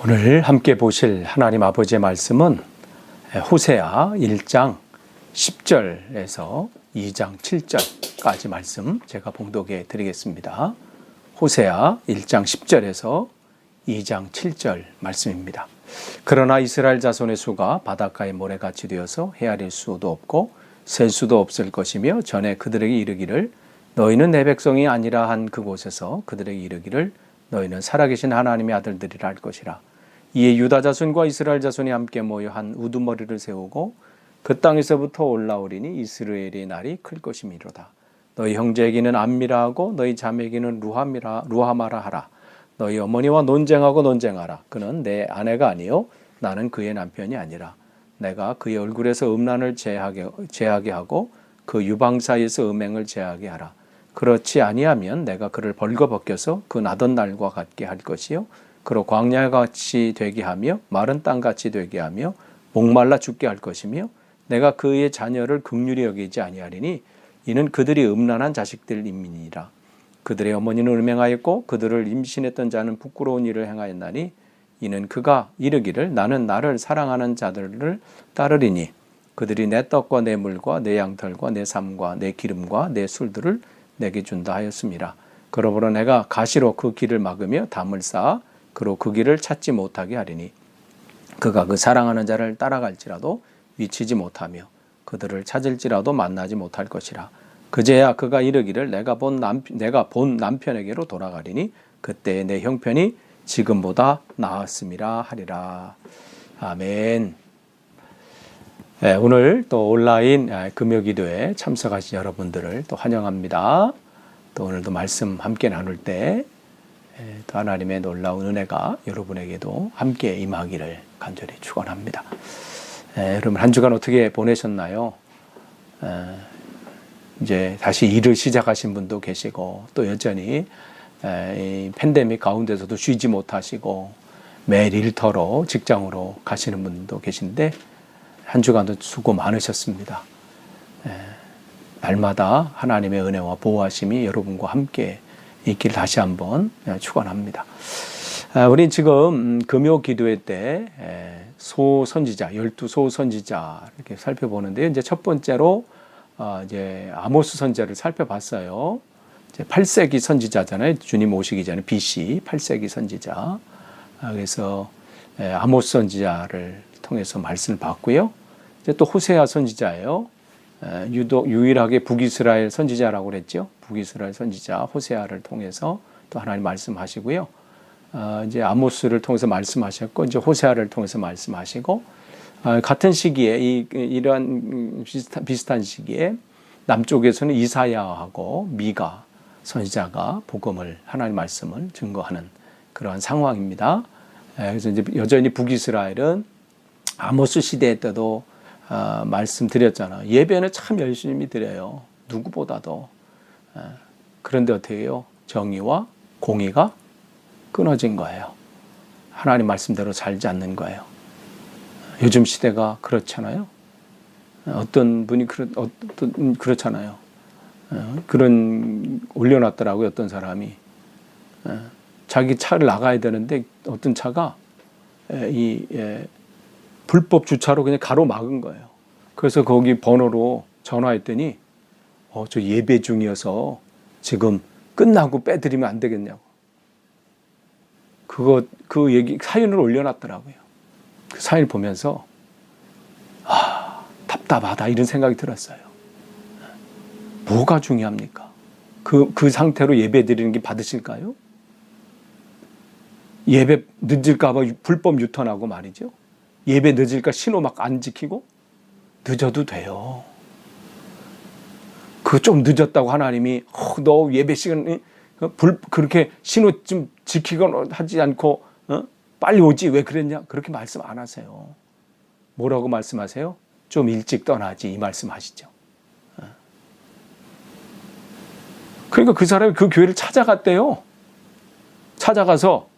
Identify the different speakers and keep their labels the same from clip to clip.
Speaker 1: 오늘 함께 보실 하나님 아버지의 말씀은 호세아 1장 10절에서 2장 7절까지 말씀 제가 봉독해 드리겠습니다. 호세아 1장 10절에서 2장 7절 말씀입니다. 그러나 이스라엘 자손의 수가 바닷가의 모래같이 되어서 헤아릴 수도 없고 셀 수도 없을 것이며 전에 그들에게 이르기를 너희는 내 백성이 아니라 한 그곳에서 그들에게 이르기를 너희는 살아계신 하나님의 아들들이라 할 것이라. 이에 유다 자손과 이스라엘 자손이 함께 모여 한 우두머리를 세우고 그 땅에서부터 올라오리니 이스라엘의 날이 클 것이미로다. 너희 형제에게는 암미라 하고 너희 자매에게는 루하마라 하라. 너희 어머니와 논쟁하고 논쟁하라. 그는 내 아내가 아니요 나는 그의 남편이 아니라 내가 그의 얼굴에서 음란을 제하게 하고 그 유방 사이에서 음행을 제하게 하라. 그렇지 아니하면 내가 그를 벌거벗겨서 그 나던 날과 같게 할 것이요 그로 광야같이 되게 하며 마른 땅같이 되게 하며 목말라 죽게 할 것이며 내가 그의 자녀를 긍휼히 여기지 아니하리니 이는 그들이 음란한 자식들임이니라. 그들의 어머니는 음행하였고 그들을 임신했던 자는 부끄러운 일을 행하였나니 이는 그가 이르기를 나는 나를 사랑하는 자들을 따르리니 그들이 내 떡과 내 물과 내 양털과 내 삶과 내 기름과 내 술들을 내게 준다 하였습니다. 그러므로 내가 가시로 그 길을 막으며 담을 쌓아 그로 그 길을 찾지 못하게 하리니 그가 그 사랑하는 자를 따라갈지라도 미치지 못하며 그들을 찾을지라도 만나지 못할 것이라. 그제야 그가 이르기를 내가 본 남편에게로 돌아가리니 그때의 내 형편이 지금보다 나았음이라 하리라. 아멘. 네, 오늘 또 온라인 금요기도에 참석하신 여러분들을 또 환영합니다. 또 오늘도 말씀 함께 나눌 때 또 하나님의 놀라운 은혜가 여러분에게도 함께 임하기를 간절히 축원합니다. 여러분 한 주간 어떻게 보내셨나요? 이제 다시 일을 시작하신 분도 계시고 또 여전히 이 팬데믹 가운데서도 쉬지 못하시고 매일 일터로 직장으로 가시는 분도 계신데 한 주간도 수고 많으셨습니다. 날마다 하나님의 은혜와 보호하심이 여러분과 함께 있기를 다시 한번 축원합니다. 우린 지금 금요 기도회 때 소선지자 12소 선지자 이렇게 살펴보는데요. 이제 첫 번째로 이제 아모스 선지자를 살펴봤어요. 이제 8세기 선지자잖아요. 주님 오시기 전에 BC 8세기 선지자. 그래서 아모스 선지자를 통해서 말씀을 봤고요. 이제 또 호세아 선지자예요. 유일하게 북이스라엘 선지자라고 그랬죠. 북이스라엘 선지자 호세아를 통해서 또 하나님 말씀하시고요. 이제 아모스를 통해서 말씀하셨고 이제 호세아를 통해서 말씀하시고 같은 시기에 이러한 비슷한 시기에 남쪽에서는 이사야하고 미가 선지자가 복음을 하나님 말씀을 증거하는 그러한 상황입니다. 그래서 이제 여전히 북이스라엘은 아모스 시대 때도 말씀드렸잖아요. 예배는 참 열심히 드려요. 누구보다도. 그런데 어떻게 해요? 정의와 공의가 끊어진 거예요. 하나님 말씀대로 살지 않는 거예요. 요즘 시대가 그렇잖아요. 어떤 분이 그렇잖아요. 그런 올려놨더라고요. 어떤 사람이 자기 차를 나가야 되는데 어떤 차가 불법 주차로 그냥 가로막은 거예요. 그래서 거기 번호로 전화했더니 저 예배 중이어서 지금 끝나고 빼드리면 안 되겠냐고. 그 얘기 사연을 올려놨더라고요. 그 사연을 보면서 답답하다 이런 생각이 들었어요. 뭐가 중요합니까? 그 상태로 예배 드리는 게 받으실까요? 예배 늦을까 봐 불법 유턴하고 말이죠. 예배 늦을까 신호 막 안 지키고 늦어도 돼요. 그거 좀 늦었다고 하나님이 너 예배 시간 그렇게 신호 좀 지키거나 하지 않고 빨리 오지 왜 그랬냐 그렇게 말씀 안 하세요. 뭐라고 말씀하세요? 좀 일찍 떠나지 이 말씀하시죠. 그러니까 그 사람이 그 교회를 찾아갔대요. 찾아가서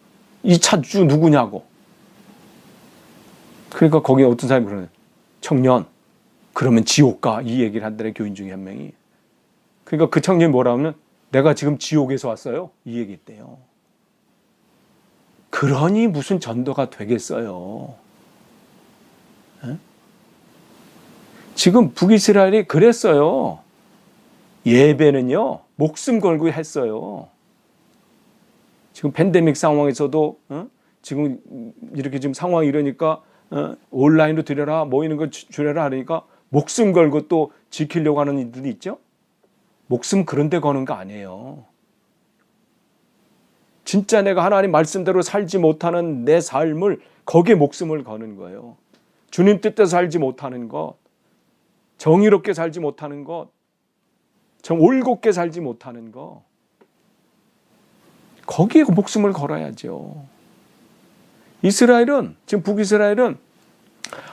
Speaker 1: 이 차주 누구냐고. 그러니까 거기에 어떤 사람이 그러는 청년 그러면 지옥 가 이 얘기를 한다는 교인 중에 한 명이. 그러니까 그 청년이 뭐라 하면 내가 지금 지옥에서 왔어요 이 얘기했대요. 그러니 무슨 전도가 되겠어요? 에? 지금 북이스라엘이 그랬어요. 예배는요, 목숨 걸고 했어요. 지금 팬데믹 상황에서도 지금 이렇게 지금 상황이 이러니까 온라인으로 드려라, 모이는 걸 줄여라 하니까 목숨 걸고 또 지키려고 하는 이들이 있죠. 목숨 그런 데 거는 거 아니에요. 진짜 내가 하나님 말씀대로 살지 못하는 내 삶을 거기에 목숨을 거는 거예요. 주님 뜻대로 살지 못하는 것, 정의롭게 살지 못하는 것, 올곧게 살지 못하는 것, 거기에 목숨을 걸어야죠. 이스라엘은, 지금 북이스라엘은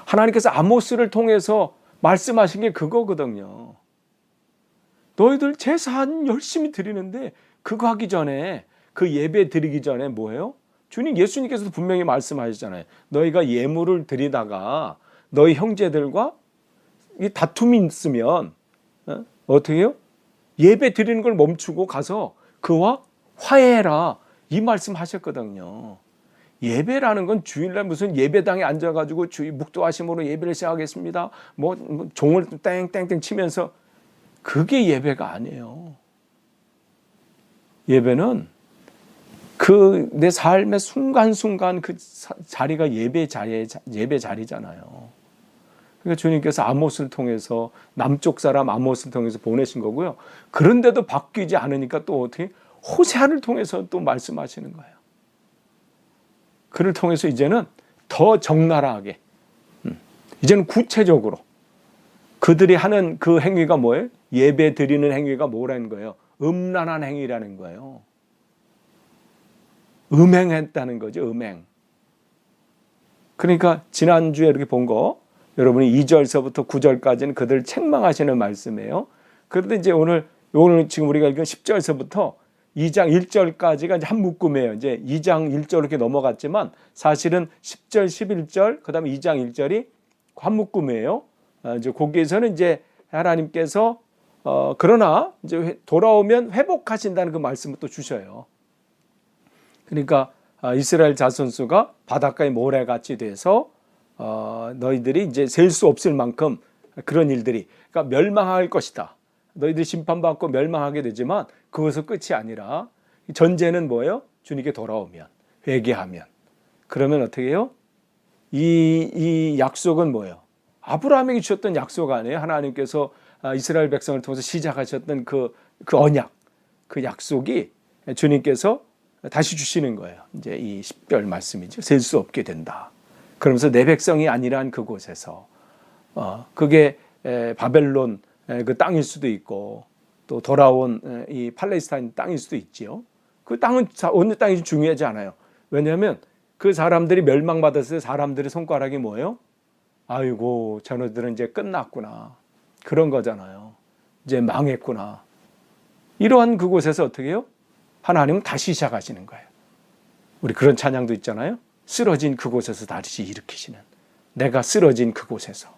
Speaker 1: 하나님께서 아모스를 통해서 말씀하신 게 그거거든요. 너희들 제사는 열심히 드리는데 그거 하기 전에, 그 예배 드리기 전에 뭐예요? 예수님께서도 분명히 말씀하셨잖아요. 너희가 예물을 드리다가 너희 형제들과 이 다툼이 있으면 어떻게 해요? 예배 드리는 걸 멈추고 가서 그와 화해해라, 이 말씀 하셨거든요. 예배라는 건 주일날 무슨 예배당에 앉아가지고 주의 묵도하심으로 예배를 시작하겠습니다, 종을 땡땡땡 치면서, 그게 예배가 아니에요. 예배는 그 내 삶의 순간순간 그 자리가 예배 자리잖아요. 그러니까 주님께서 아모스를 통해서, 남쪽 사람 아모스를 통해서 보내신 거고요. 그런데도 바뀌지 않으니까 또 어떻게 호세아를 통해서 또 말씀하시는 거예요. 그를 통해서 이제는 더 적나라하게, 이제는 구체적으로 그들이 하는 그 행위가 뭐예요? 예배 드리는 행위가 뭐라는 거예요? 음란한 행위라는 거예요. 음행했다는 거죠. 음행. 그러니까 지난주에 이렇게 본 거, 여러분이 2절서부터 9절까지는 그들 책망하시는 말씀이에요. 그런데 이제 오늘 지금 우리가 읽은 10절서부터 2장 1절까지가 이제 한 묶음이에요. 이제 2장 1절 이렇게 넘어갔지만 사실은 10절, 11절, 그 다음에 2장 1절이 한 묶음이에요. 이제 거기에서는 이제 하나님께서 그러나 이제 돌아오면 회복하신다는 그 말씀을 또 주셔요. 그러니까 이스라엘 자손수가 바닷가의 모래같이 돼서 너희들이 이제 셀 수 없을 만큼 그런 일들이, 그러니까 멸망할 것이다. 너희들이 심판받고 멸망하게 되지만 그것은 끝이 아니라, 전제는 뭐예요? 주님께 돌아오면, 회개하면. 그러면 어떻게 해요? 이 약속은 뭐예요? 아브라함에게 주셨던 약속 아니에요? 하나님께서 이스라엘 백성을 통해서 시작하셨던 그 언약, 그 약속이 주님께서 다시 주시는 거예요. 이제 이 10절 말씀이죠. 셀 수 없게 된다. 그러면서 내 백성이 아니란 그곳에서, 그게 바벨론 그 땅일 수도 있고, 또 돌아온 이 팔레스타인 땅일 수도 있지요. 그 땅은 어느 땅이 중요하지 않아요. 왜냐하면 그 사람들이 멸망받았을 때 사람들의 손가락이 뭐예요? 아이고, 저너들은 이제 끝났구나, 그런 거잖아요. 이제 망했구나. 이러한 그곳에서 어떻게 해요? 하나님은 다시 시작하시는 거예요. 우리 그런 찬양도 있잖아요. 쓰러진 그곳에서 다시 일으키시는, 내가 쓰러진 그곳에서.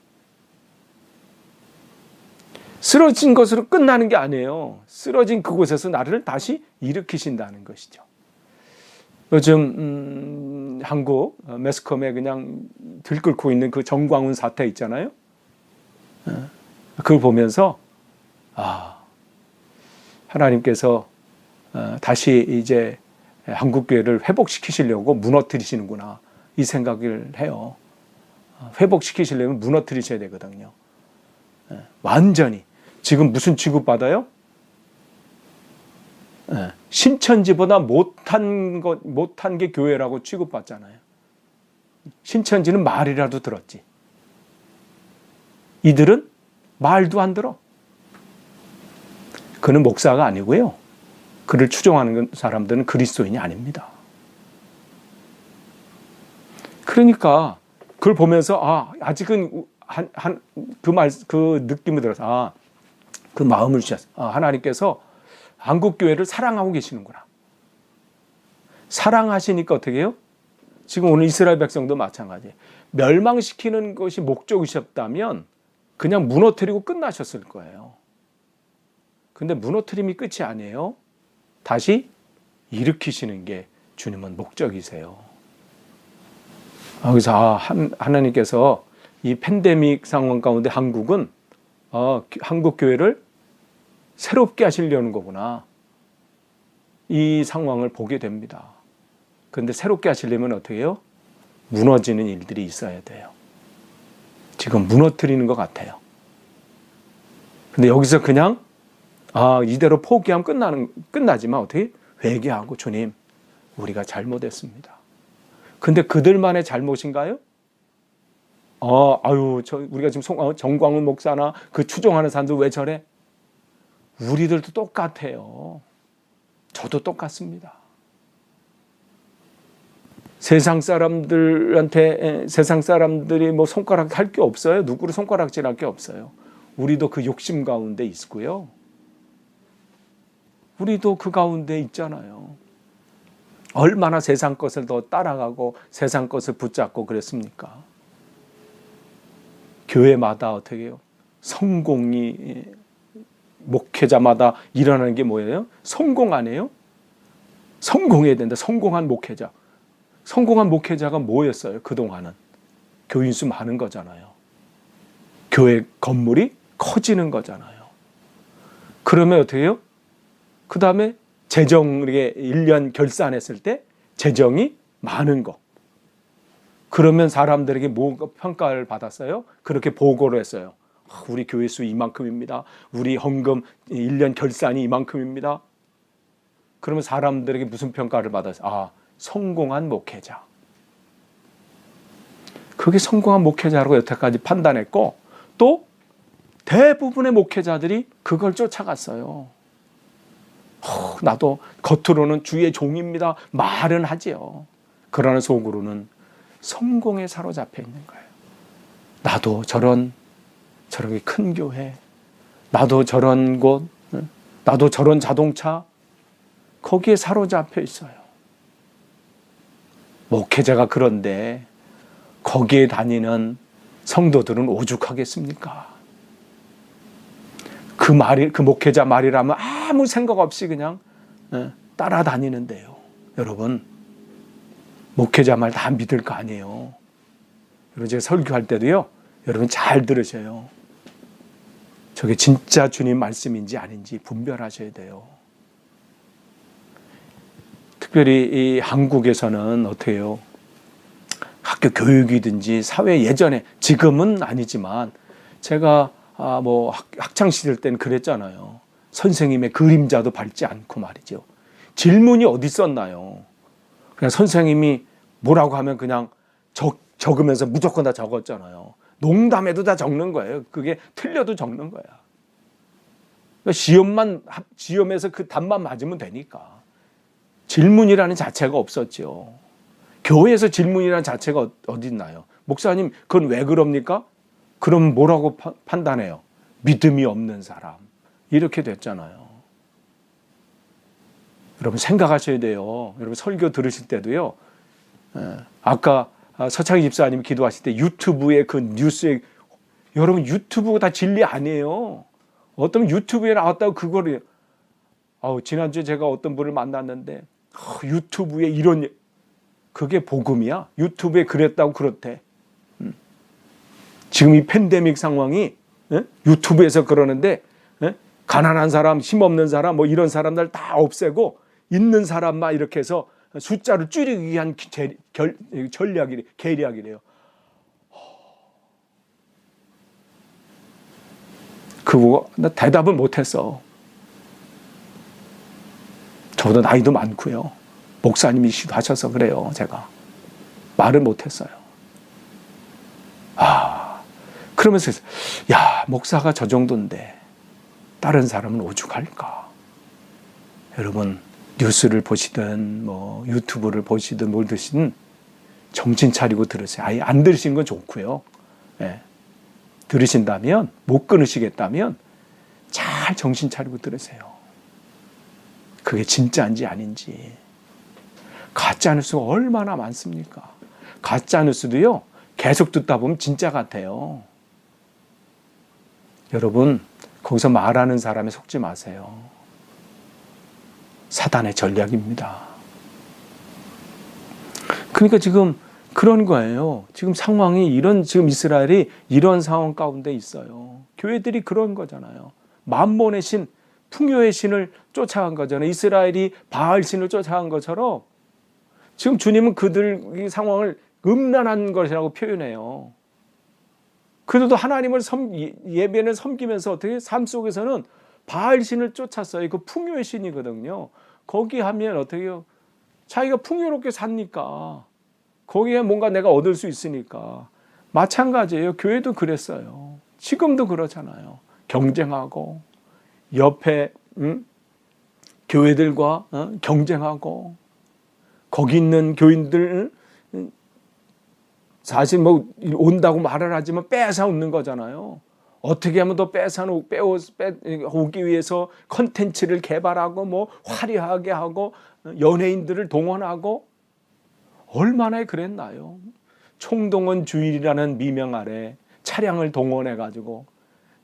Speaker 1: 쓰러진 것으로 끝나는 게 아니에요. 쓰러진 그곳에서 나를 다시 일으키신다는 것이죠. 요즘 한국 매스컴에 그냥 들끓고 있는 그 정광훈 사태 있잖아요. 그걸 보면서 하나님께서 다시 이제 한국교회를 회복시키시려고 무너뜨리시는구나, 이 생각을 해요. 회복시키시려면 무너뜨리셔야 되거든요. 완전히. 지금 무슨 취급받아요? 신천지보다 못한 게 교회라고 취급받잖아요. 신천지는 말이라도 들었지. 이들은 말도 안 들어. 그는 목사가 아니고요. 그를 추종하는 사람들은 그리스도인이 아닙니다. 그러니까 그걸 보면서 아직은 그 느낌이 들어서 그 마음을 주셨어. 하나님께서 한국교회를 사랑하고 계시는구나. 사랑하시니까 어떻게 해요? 지금 오늘 이스라엘 백성도 마찬가지예요. 멸망시키는 것이 목적이셨다면 그냥 무너뜨리고 끝나셨을 거예요. 근데 무너뜨림이 끝이 아니에요. 다시 일으키시는 게 주님은 목적이세요. 그래서 하나님께서 이 팬데믹 상황 가운데 한국은 한국 교회를 새롭게 하시려는 거구나. 이 상황을 보게 됩니다. 그런데 새롭게 하시려면 어떻게 해요? 무너지는 일들이 있어야 돼요. 지금 무너뜨리는 것 같아요. 근데 여기서 그냥 이대로 포기하면 끝나지만 어떻게? 회개하고 주님, 우리가 잘못했습니다. 근데 그들만의 잘못인가요? 우리가 지금 정광훈 목사나 그 추종하는 사람들 왜 저래? 우리들도 똑같아요. 저도 똑같습니다. 세상 사람들이 뭐 손가락 할 게 없어요. 누구를 손가락질할 게 없어요. 우리도 그 욕심 가운데 있고요. 우리도 그 가운데 있잖아요. 얼마나 세상 것을 더 따라가고 세상 것을 붙잡고 그랬습니까? 교회마다 어떻게 해요? 성공이 목회자마다 일어나는 게 뭐예요? 성공 아니에요? 성공해야 된다. 성공한 목회자. 성공한 목회자가 뭐였어요? 그동안은 교인 수 많은 거잖아요. 교회 건물이 커지는 거잖아요. 그러면 어떻게 해요? 그 다음에 재정에 1년 결산했을 때 재정이 많은 거. 그러면 사람들에게 뭐 평가를 받았어요? 그렇게 보고를 했어요. 우리 교회 수 이만큼입니다. 우리 헌금 1년 결산이 이만큼입니다. 그러면 사람들에게 무슨 평가를 받았어요? 성공한 목회자. 그게 성공한 목회자라고 여태까지 판단했고 또 대부분의 목회자들이 그걸 쫓아갔어요. 나도 겉으로는 주의 종입니다. 말은 하지요. 그러나 속으로는 성공에 사로잡혀 있는 거예요. 나도 저렇게 큰 교회, 나도 저런 곳, 나도 저런 자동차, 거기에 사로잡혀 있어요. 목회자가 그런데 거기에 다니는 성도들은 오죽하겠습니까? 그 목회자 말이라면 아무 생각 없이 그냥 따라다니는데요. 여러분, 목회자 말 다 믿을 거 아니에요. 여러분, 제가 설교할 때도요, 여러분 잘 들으셔요. 저게 진짜 주님 말씀인지 아닌지 분별하셔야 돼요. 특별히 이 한국에서는 어떻게 해요? 학교 교육이든지 사회 예전에, 지금은 아니지만 제가 학창시절 때는 그랬잖아요. 선생님의 그림자도 밟지 않고 말이죠. 질문이 어디 있었나요? 그냥 선생님이 뭐라고 하면 그냥 적으면서 무조건 다 적었잖아요. 농담해도 다 적는 거예요. 그게 틀려도 적는 거야. 시험에서 그 답만 맞으면 되니까. 질문이라는 자체가 없었죠. 교회에서 질문이라는 자체가 어디 있나요? 목사님, 그건 왜 그럽니까? 그럼 뭐라고 판단해요? 믿음이 없는 사람. 이렇게 됐잖아요. 여러분 생각하셔야 돼요. 여러분 설교 들으실 때도요. 아까 서창희 집사님이 기도하실 때 유튜브에 그 뉴스에, 여러분 유튜브가 다 진리 아니에요. 어떤 유튜브에 나왔다고 그거를, 지난주에 제가 어떤 분을 만났는데 유튜브에 이런, 그게 복음이야? 유튜브에 그랬다고 그렇대. 지금 이 팬데믹 상황이 유튜브에서 그러는데 가난한 사람, 힘없는 사람, 뭐 이런 사람들 다 없애고 있는 사람만 이렇게 해서 숫자를 줄이기 위한 계략이래요. 그거 나 대답을 못했어. 저보다 나이도 많고요. 목사님이시도 하셔서 그래요. 제가 말을 못했어요. 그러면서 목사가 저 정도인데 다른 사람은 오죽할까. 여러분 뉴스를 보시든 뭐 유튜브를 보시든 뭘 드시든 정신 차리고 들으세요. 아예 안 들으신 건 좋고요. 들으신다면, 못 끊으시겠다면 잘 정신 차리고 들으세요. 그게 진짜인지 아닌지. 가짜 뉴스가 얼마나 많습니까? 가짜 뉴스도요, 계속 듣다 보면 진짜 같아요. 여러분, 거기서 말하는 사람에 속지 마세요. 사단의 전략입니다. 그러니까 지금 그런 거예요. 지금 상황이 지금 이스라엘이 이런 상황 가운데 있어요. 교회들이 그런 거잖아요. 만몬의 신, 풍요의 신을 쫓아간 거잖아요. 이스라엘이 바알 신을 쫓아간 것처럼 지금 주님은 그들 이 상황을 음란한 것이라고 표현해요. 그들도 하나님을 예배는 섬기면서 어떻게 삶 속에서는 바알 신을 쫓았어요. 그 풍요의 신이거든요. 거기 하면 어떻게 해요? 자기가 풍요롭게 사니까 거기에 뭔가 내가 얻을 수 있으니까. 마찬가지예요. 교회도 그랬어요. 지금도 그렇잖아요. 경쟁하고 옆에 교회들과 경쟁하고 거기 있는 교인들 사실 뭐 온다고 말을 하지만 뺏어오는 거잖아요. 어떻게 하면 더 빼오기 위해서 컨텐츠를 개발하고 뭐 화려하게 하고 연예인들을 동원하고 얼마나 그랬나요? 총동원 주일이라는 미명 아래 차량을 동원해 가지고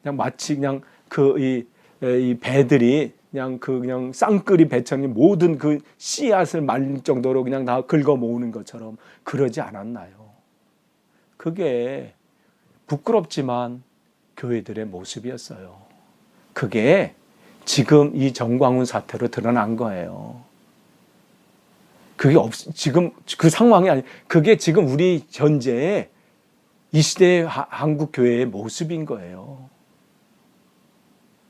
Speaker 1: 그냥 마치 그냥 이 배들이 그냥 쌍끌이 배처럼 모든 그 씨앗을 말릴 정도로 그냥 다 긁어 모으는 것처럼 그러지 않았나요? 그게 부끄럽지만 교회들의 모습이었어요. 그게 지금 이 정광훈 사태로 드러난 거예요. 그게 지금 그 상황이 아니, 그게 지금 우리 현재의 이 시대의 한국 교회의 모습인 거예요.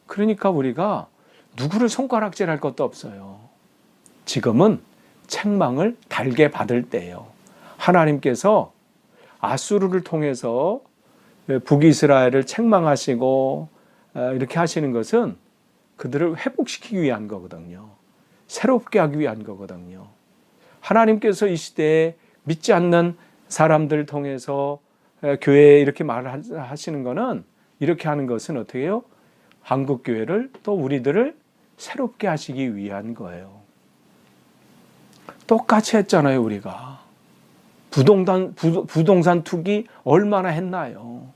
Speaker 1: 그러니까 우리가 누구를 손가락질할 것도 없어요. 지금은 책망을 달게 받을 때예요. 하나님께서 아수르를 통해서 북이스라엘을 책망하시고 이렇게 하시는 것은 그들을 회복시키기 위한 거거든요. 새롭게 하기 위한 거거든요. 하나님께서 이 시대에 믿지 않는 사람들 통해서 교회에 이렇게 말을 하시는 거는 이렇게 하는 것은 어떻게 해요? 한국 교회를 또 우리들을 새롭게 하시기 위한 거예요. 똑같이 했잖아요, 우리가. 부동산 투기 얼마나 했나요?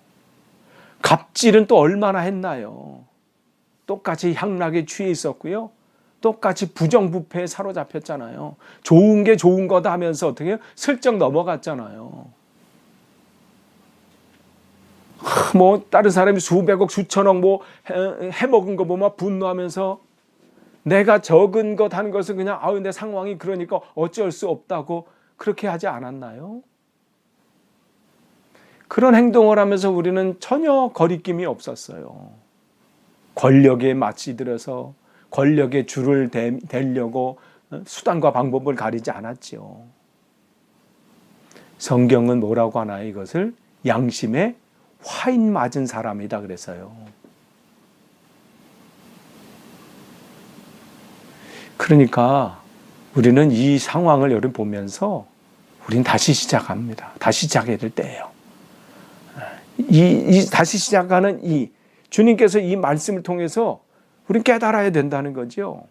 Speaker 1: 갑질은 또 얼마나 했나요? 똑같이 향락에 취해 있었고요. 똑같이 부정부패에 사로잡혔잖아요. 좋은 게 좋은 거다 하면서 어떻게 해요? 슬쩍 넘어갔잖아요. 뭐 다른 사람이 수백억 수천억 뭐 해먹은 거 보면 분노하면서 내가 적은 것 하는 것은 그냥 내 상황이 그러니까 어쩔 수 없다고 그렇게 하지 않았나요? 그런 행동을 하면서 우리는 전혀 거리낌이 없었어요. 권력에 맞이들어서 권력의 줄을 대려고 수단과 방법을 가리지 않았죠. 성경은 뭐라고 하나요? 이것을 양심에 화인 맞은 사람이다 그래서요. 그러니까 우리는 이 상황을 여러분 보면서 우리는 다시 시작합니다. 다시 시작해야 될 때예요. 다시 시작하는 주님께서 이 말씀을 통해서 우리는 깨달아야 된다는 거죠.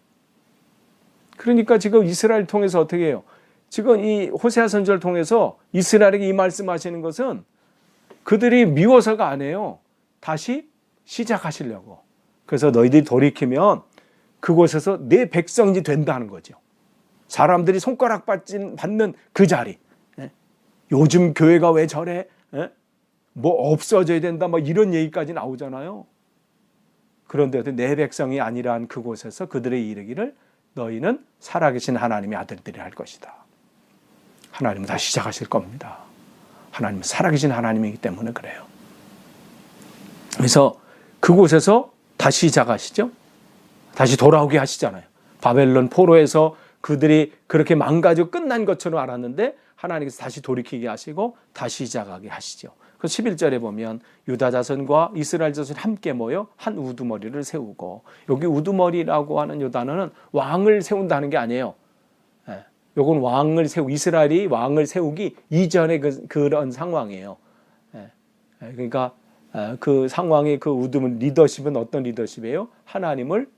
Speaker 1: 그러니까 지금 이스라엘 통해서 어떻게 해요? 지금 이 호세아 선지자를 통해서 이스라엘에게 이 말씀하시는 것은 그들이 미워서가 아니에요. 다시 시작하시려고. 그래서 너희들이 돌이키면 그곳에서 내 백성이 된다는 거죠. 사람들이 손가락 받는 그 자리. 요즘 교회가 왜 저래? 뭐 없어져야 된다. 뭐 이런 얘기까지 나오잖아요. 그런데 내 백성이 아니란 그곳에서 그들의 이르기를 너희는 살아계신 하나님의 아들들이 할 것이다. 하나님은 다시 시작하실 겁니다. 하나님은 살아계신 하나님이기 때문에 그래요. 그래서 그곳에서 다시 시작하시죠. 다시 돌아오게 하시잖아요. 바벨론 포로에서 그들이 그렇게 망가지고 끝난 것처럼 알았는데 하나님께서 다시 돌이키게 하시고 다시 시작하게 하시죠. 그 11절에 보면 유다 자손과 이스라엘 자손이 함께 모여 한 우두머리를 세우고, 여기 우두머리라고 하는 요 단어는 왕을 세운다는 게 아니에요. 요건 이스라엘이 왕을 세우기 이전의 그런 상황이에요. 그러니까 그 상황의 그 리더십은 어떤 리더십이에요? 하나님을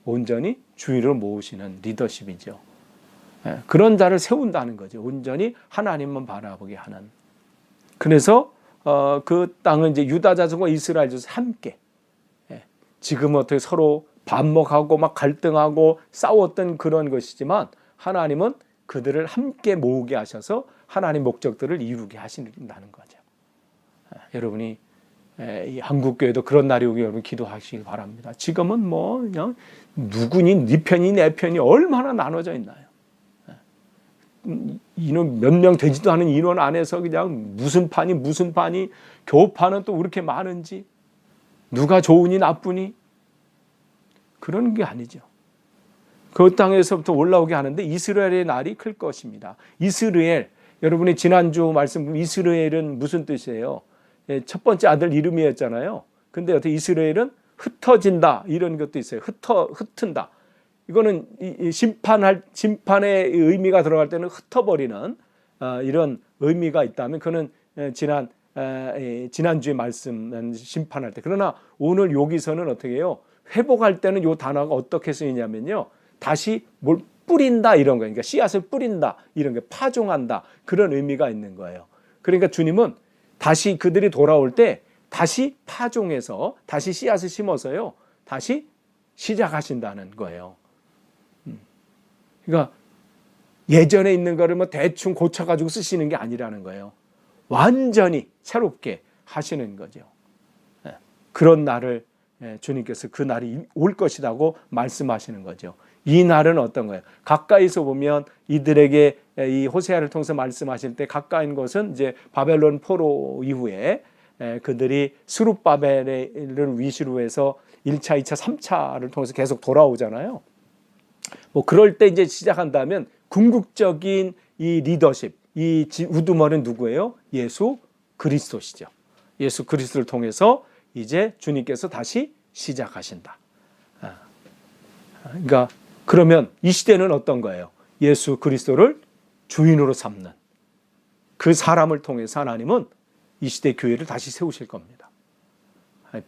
Speaker 1: 온전히 주위로 모으시는 리더십이죠. 그런 자를 세운다는 거죠. 온전히 하나님만 바라보게 하는. 그래서 그 땅은 이제 유다 자손과 이스라엘 자손 함께, 지금 어떻게 서로 반목하고 막 갈등하고 싸웠던 그런 것이지만 하나님은 그들을 함께 모으게 하셔서 하나님 목적들을 이루게 하신다는 거죠. 여러분이 이 한국교회도 그런 날이 오길 여러분 기도하시길 바랍니다. 지금은 뭐 그냥 누구니 네 편이 내 편이 얼마나 나눠져 있나요? 인원 몇 명 되지도 않은 인원 안에서 그냥 무슨 판이 교파는 또 그렇게 많은지 누가 좋으니 나쁘니 그런 게 아니죠. 그 땅에서부터 올라오게 하는데 이스라엘의 날이 클 것입니다. 이스라엘, 여러분이 지난주 말씀 이스라엘은 무슨 뜻이에요? 첫 번째 아들 이름이었잖아요. 근데 어떻게 이스라엘은 흩어진다 이런 것도 있어요. 흩은다. 이거는 심판의 의미가 들어갈 때는 흩어버리는 이런 의미가 있다면 그는 지난주에 말씀 심판할 때. 그러나 오늘 여기서는 어떻게 해요? 회복할 때는 이 단어가 어떻게 쓰이냐면요. 다시 뭘 뿌린다 이런 거예요. 그러니까 씨앗을 뿌린다 이런 게 파종한다 그런 의미가 있는 거예요. 그러니까 주님은 다시 그들이 돌아올 때 다시 파종해서 다시 씨앗을 심어서요. 다시 시작하신다는 거예요. 그러니까 예전에 있는 거를 뭐 대충 고쳐가지고 쓰시는 게 아니라는 거예요. 완전히 새롭게 하시는 거죠. 그런 날을 주님께서 그 날이 올 것이라고 말씀하시는 거죠. 이 날은 어떤 거예요? 가까이서 보면 이들에게 이 호세아를 통해서 말씀하실 때 가까인 것은 이제 바벨론 포로 이후에 그들이 스룹바벨을 위시로 해서 1차, 2차, 3차를 통해서 계속 돌아오잖아요. 뭐 그럴 때 이제 시작한다면 궁극적인 이 리더십, 이 우두머리는 누구예요? 예수 그리스도시죠. 예수 그리스도를 통해서 이제 주님께서 다시 시작하신다. 그러니까 그러면 이 시대는 어떤 거예요? 예수 그리스도를 주인으로 삼는 그 사람을 통해서 하나님은 이 시대 교회를 다시 세우실 겁니다.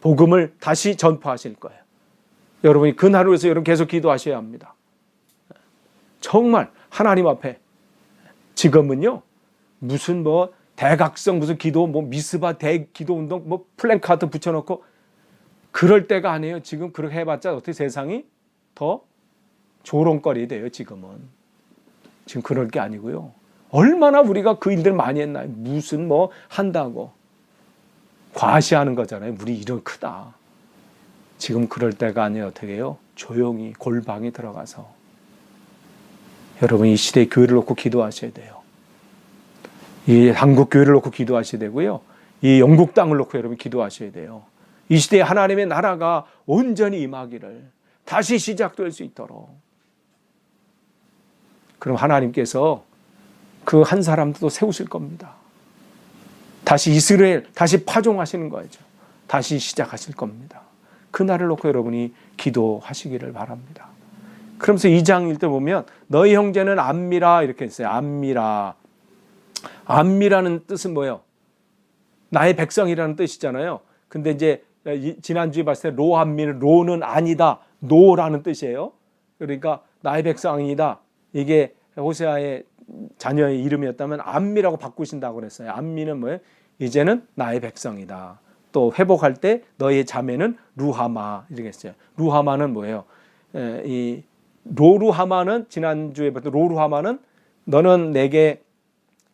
Speaker 1: 복음을 다시 전파하실 거예요. 여러분이 그 날을 위해서 여러분 계속 기도하셔야 합니다. 정말 하나님 앞에 지금은요 무슨 뭐 대각성 무슨 기도 뭐 미스바 대기도 운동 뭐 플랜카드 붙여놓고 그럴 때가 아니에요. 지금 그렇게 해봤자 어떻게 세상이 더 조롱거리 돼요. 지금은 지금 그럴 게 아니고요. 얼마나 우리가 그 일들 많이 했나요? 무슨 뭐 한다고 과시하는 거잖아요. 우리 일은 크다. 지금 그럴 때가 아니에요. 어떻게 해요? 조용히 골방에 들어가서 여러분 이 시대의 교회를 놓고 기도하셔야 돼요. 이 한국 교회를 놓고 기도하셔야 되고요. 이 영국 땅을 놓고 여러분 기도하셔야 돼요. 이 시대에 하나님의 나라가 온전히 임하기를 다시 시작될 수 있도록. 그럼 하나님께서 그 한 사람도 세우실 겁니다. 다시 이스라엘, 다시 파종하시는 거죠. 다시 시작하실 겁니다. 그날을 놓고 여러분이 기도하시기를 바랍니다. 그러면서 2장 1절 보면 너희 형제는 안미라 이렇게 했어요. 안미라. 안미라는 뜻은 뭐예요? 나의 백성이라는 뜻이잖아요. 근데 이제 지난주에 봤을 때 로한미는 로는 아니다. 노라는 뜻이에요. 그러니까 나의 백성이다. 이게 호세아의 자녀의 이름이었다면 안미라고 바꾸신다고 그랬어요. 안미는 뭐예요? 이제는 나의 백성이다. 또 회복할 때 너의 자매는 루하마 이렇게 했어요. 루하마는 뭐예요? 이 로루하마는 지난주에 봤던 로루하마는 너는 내게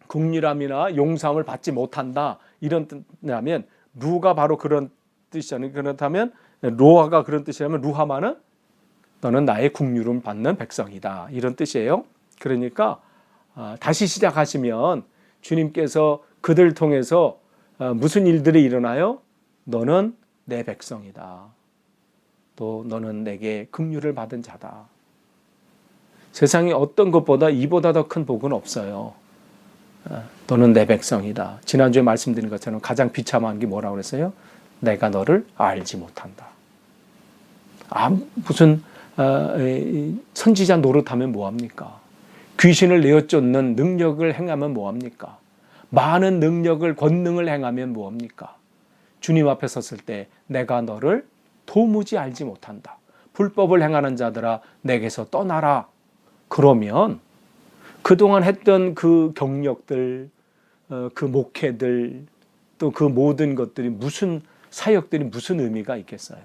Speaker 1: 국률함이나 용서함을 받지 못한다. 이런 뜻이라면 루가 바로 그런 뜻이잖아요. 그렇다면 로아가 그런 뜻이라면 루하마는 너는 나의 국률을 받는 백성이다. 이런 뜻이에요. 그러니까 다시 시작하시면 주님께서 그들 통해서 무슨 일들이 일어나요? 너는 내 백성이다. 또 너는 내게 긍휼을 받은 자다. 세상에 어떤 것보다 이보다 더 큰 복은 없어요. 너는 내 백성이다. 지난주에 말씀드린 것처럼 가장 비참한 게 뭐라고 그랬어요? 내가 너를 알지 못한다. 무슨 선지자 노릇하면 뭐합니까? 귀신을 내어쫓는 능력을 행하면 뭐합니까? 많은 능력을 권능을 행하면 뭐합니까? 주님 앞에 섰을 때 내가 너를 도무지 알지 못한다. 불법을 행하는 자들아 내게서 떠나라. 그러면 그동안 했던 그 경력들, 그 목회들, 또 그 모든 것들이 무슨 사역들이 무슨 의미가 있겠어요?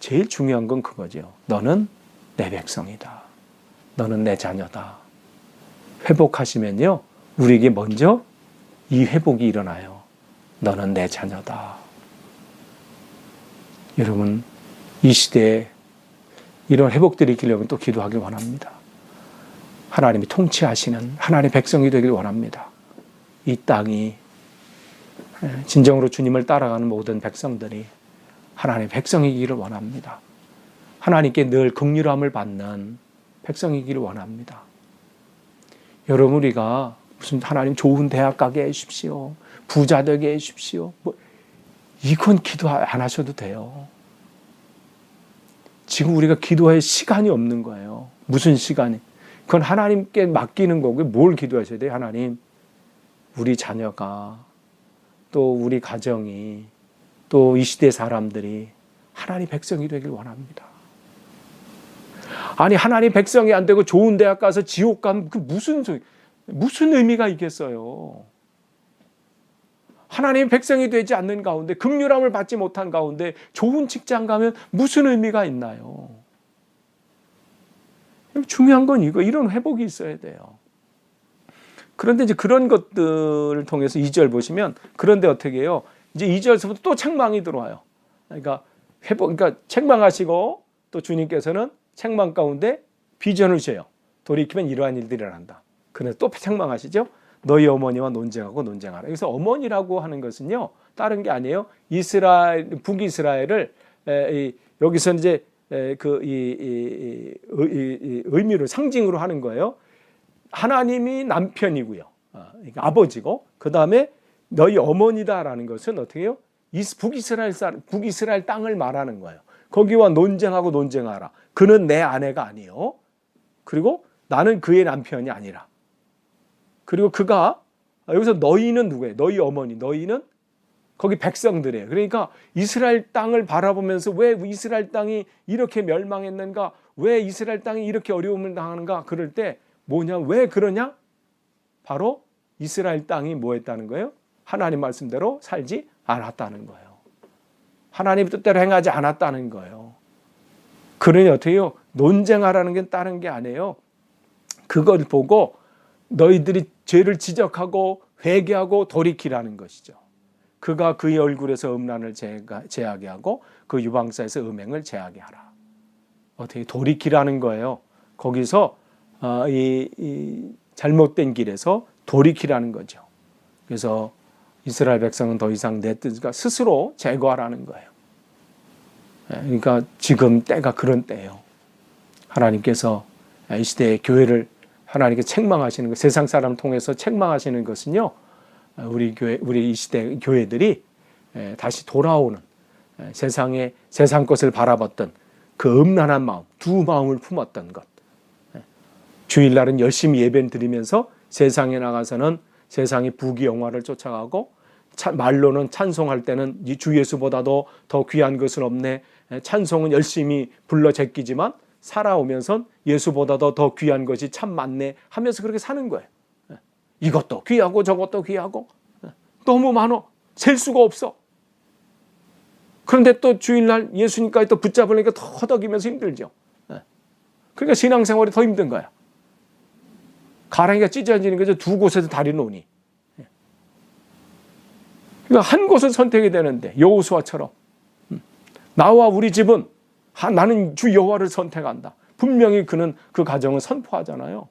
Speaker 1: 제일 중요한 건 그거죠. 너는 내 백성이다. 너는 내 자녀다. 회복하시면요. 우리에게 먼저 이 회복이 일어나요. 너는 내 자녀다. 여러분, 이 시대에 이런 회복들이 있기려면 또 기도하길 원합니다. 하나님이 통치하시는 하나님의 백성이 되길 원합니다. 이 땅이 진정으로 주님을 따라가는 모든 백성들이 하나님의 백성이기를 원합니다. 하나님께 늘 긍휼함을 받는 백성이기를 원합니다. 여러분, 우리가 무슨 하나님 좋은 대학 가게 해주십시오, 부자 되게 해주십시오, 이건 기도 안 하셔도 돼요. 지금 우리가 기도할 시간이 없는 거예요. 무슨 시간이? 그건 하나님께 맡기는 거고, 뭘 기도하셔야 돼요? 하나님, 우리 자녀가, 또 우리 가정이, 또 이 시대 사람들이 하나님 백성이 되길 원합니다. 아니, 하나님 백성이 안 되고 좋은 대학 가서 지옥 가면 그 무슨 의미가 있겠어요? 하나님 백성이 되지 않는 가운데, 긍휼함을 받지 못한 가운데 좋은 직장 가면 무슨 의미가 있나요? 중요한 건 이런 회복이 있어야 돼요. 그런데 이제 그런 것들을 통해서 2절 보시면, 그런데 어떻게 해요? 이제 2절에서부터 또 책망이 들어와요. 그러니까 책망하시고, 또 주님께서는 책망 가운데 비전을 주세요. 돌이키면 이러한 일들이 일어난다. 그래서 또 책망하시죠. 너희 어머니와 논쟁하고 논쟁하라. 여기서 어머니라고 하는 것은요, 다른 게 아니에요. 북이스라엘을 여기서 이제 의미를 상징으로 하는 거예요. 하나님이 남편이고요, 그러니까 아버지고, 그 다음에 너희 어머니다라는 것은 어떻게 해요? 북이스라엘 땅을 말하는 거예요. 거기와 논쟁하고 논쟁하라. 그는 내 아내가 아니요, 그리고 나는 그의 남편이 아니라. 그리고 그가, 여기서 너희는 누구예요? 너희 어머니, 너희는 거기 백성들이에요. 그러니까 이스라엘 땅을 바라보면서 왜 이스라엘 땅이 이렇게 멸망했는가, 왜 이스라엘 땅이 이렇게 어려움을 당하는가, 그럴 때 뭐냐, 왜 그러냐? 바로 이스라엘 땅이 뭐 했다는 거예요? 하나님 말씀대로 살지 않았다는 거예요. 하나님 뜻대로 행하지 않았다는 거예요. 그러니 어떻게 해요? 논쟁하라는 게 다른 게 아니에요. 그걸 보고 너희들이 죄를 지적하고 회개하고 돌이키라는 것이죠. 그가 그의 얼굴에서 음란을 제하게 하고 그 유방사에서 음행을 제하게 하라. 어떻게 돌이키라는 거예요. 거기서 이 잘못된 길에서 돌이키라는 거죠. 그래서 이스라엘 백성은 더 이상 내 뜻과 스스로 제거하라는 거예요. 그러니까 지금 때가 그런 때예요. 하나님께서 이 시대의 교회를 하나님께 책망하시는 것, 세상 사람 통해서 책망하시는 것은요, 우리 이 시대 교회들이 다시 돌아오는, 세상 것을 바라봤던 그 음란한 마음, 두 마음을 품었던 것. 주일날은 열심히 예배를 드리면서 세상에 나가서는 세상의 부귀영화를 쫓아가고, 말로는 찬송할 때는 이 주 예수보다도 더 귀한 것은 없네, 찬송은 열심히 불러 제끼지만 살아오면선 예수보다도 더 귀한 것이 참 많네 하면서 그렇게 사는 거예요. 이것도 귀하고 저것도 귀하고 너무 많어, 셀 수가 없어. 그런데 또 주일날 예수님까지 또 붙잡으려니까 더 허덕이면서 힘들죠. 그러니까 신앙생활이 더 힘든 거야. 가랑이가 찢어지는 거죠. 두 곳에서 다리 놓으니. 그러니까 한 곳을 선택해야 되는데, 여호수아처럼 나와 우리 집은 나는 주 여호와를 선택한다. 분명히 그는 그 가정을 선포하잖아요.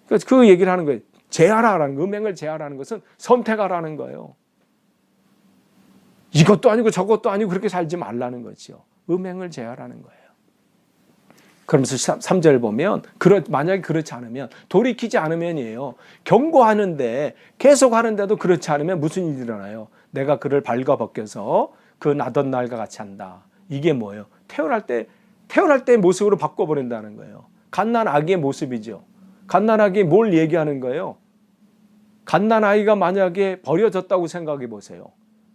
Speaker 1: 그래서 그 얘기를 하는 거예요. 제하라라는 거, 음행을 제하라는 것은 선택하라는 거예요. 이것도 아니고 저것도 아니고 그렇게 살지 말라는 거죠. 음행을 제하라는 거예요. 그러면서 3절 보면 만약에 그렇지 않으면, 돌이키지 않으면이에요. 경고하는데 계속 하는데도 그렇지 않으면 무슨 일이 일어나요? 내가 그를 발가벗겨서 그 나던 날과 같이 한다. 이게 뭐예요? 태어날 때 모습으로 바꿔버린다는 거예요. 갓난아기의 모습이죠. 갓난아기 뭘 얘기하는 거예요? 갓난아이가 만약에 버려졌다고 생각해 보세요.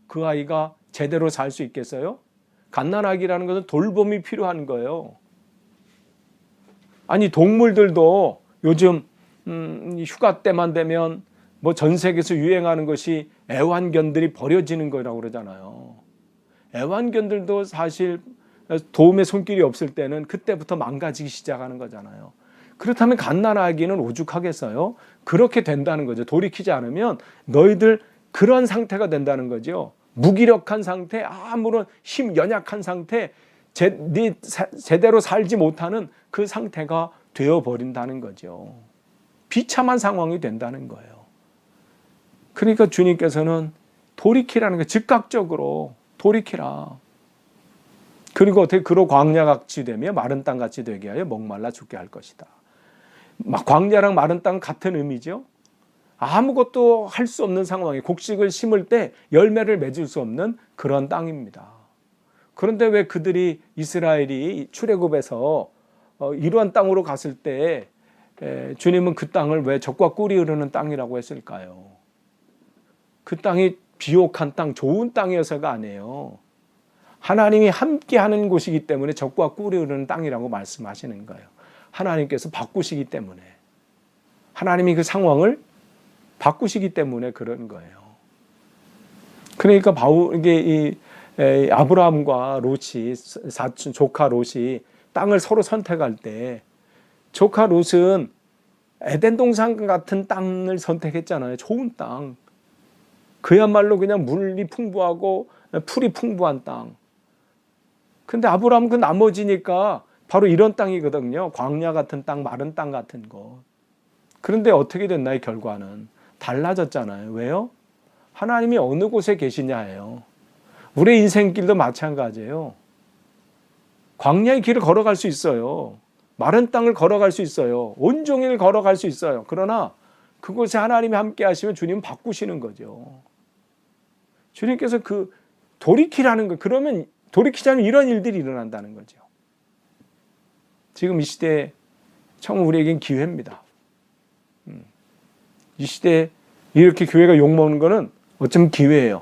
Speaker 1: 그 아이가 제대로 살 수 있겠어요? 갓난아기라는 것은 돌봄이 필요한 거예요. 아니, 동물들도 요즘 휴가 때만 되면 뭐 전 세계에서 유행하는 것이 애완견들이 버려지는 거라고 그러잖아요. 애완견들도 사실 도움의 손길이 없을 때는 그때부터 망가지기 시작하는 거잖아요. 그렇다면 갓난아기는 오죽하겠어요? 그렇게 된다는 거죠. 돌이키지 않으면 너희들 그런 상태가 된다는 거죠. 무기력한 상태, 아무런 힘 연약한 상태, 제대로 살지 못하는 그 상태가 되어버린다는 거죠. 비참한 상황이 된다는 거예요. 그러니까 주님께서는 돌이키라는 거, 즉각적으로 돌이키라. 그리고 어떻게 그로 광야같이 되며 마른 땅같이 되게 하여 목말라 죽게 할 것이다. 광야랑 마른 땅 같은 의미죠. 아무것도 할 수 없는 상황에 곡식을 심을 때 열매를 맺을 수 없는 그런 땅입니다. 그런데 왜 그들이 이스라엘이 출애굽에서 이러한 땅으로 갔을 때 주님은 그 땅을 왜 젖과 꿀이 흐르는 땅이라고 했을까요? 그 땅이 비옥한 땅, 좋은 땅이어서가 아니에요. 하나님이 함께하는 곳이기 때문에 젖과 꿀이 흐르는 땅이라고 말씀하시는 거예요. 하나님께서 바꾸시기 때문에, 하나님이 그 상황을 바꾸시기 때문에 그런 거예요. 그러니까 이게 아브라함과 롯이, 사촌 조카 롯이 땅을 서로 선택할 때, 조카 롯은 에덴 동산 같은 땅을 선택했잖아요. 좋은 땅. 그야말로 그냥 물이 풍부하고 풀이 풍부한 땅. 근데 아브라함은 그 나머지니까 바로 이런 땅이거든요. 광야 같은 땅, 마른 땅 같은 거. 그런데 어떻게 됐나요? 결과는 달라졌잖아요. 왜요? 하나님이 어느 곳에 계시냐예요. 우리의 인생길도 마찬가지예요. 광야의 길을 걸어갈 수 있어요. 마른 땅을 걸어갈 수 있어요. 온종일 걸어갈 수 있어요. 그러나 그곳에 하나님이 함께 하시면 주님은 바꾸시는 거죠. 주님께서 그 돌이키라는 거, 그러면 돌이키지 않으면 이런 일들이 일어난다는 거죠. 지금 이 시대에 참 우리에겐 기회입니다. 이 시대에 이렇게 교회가 욕먹는 거는 어쩌면 기회예요.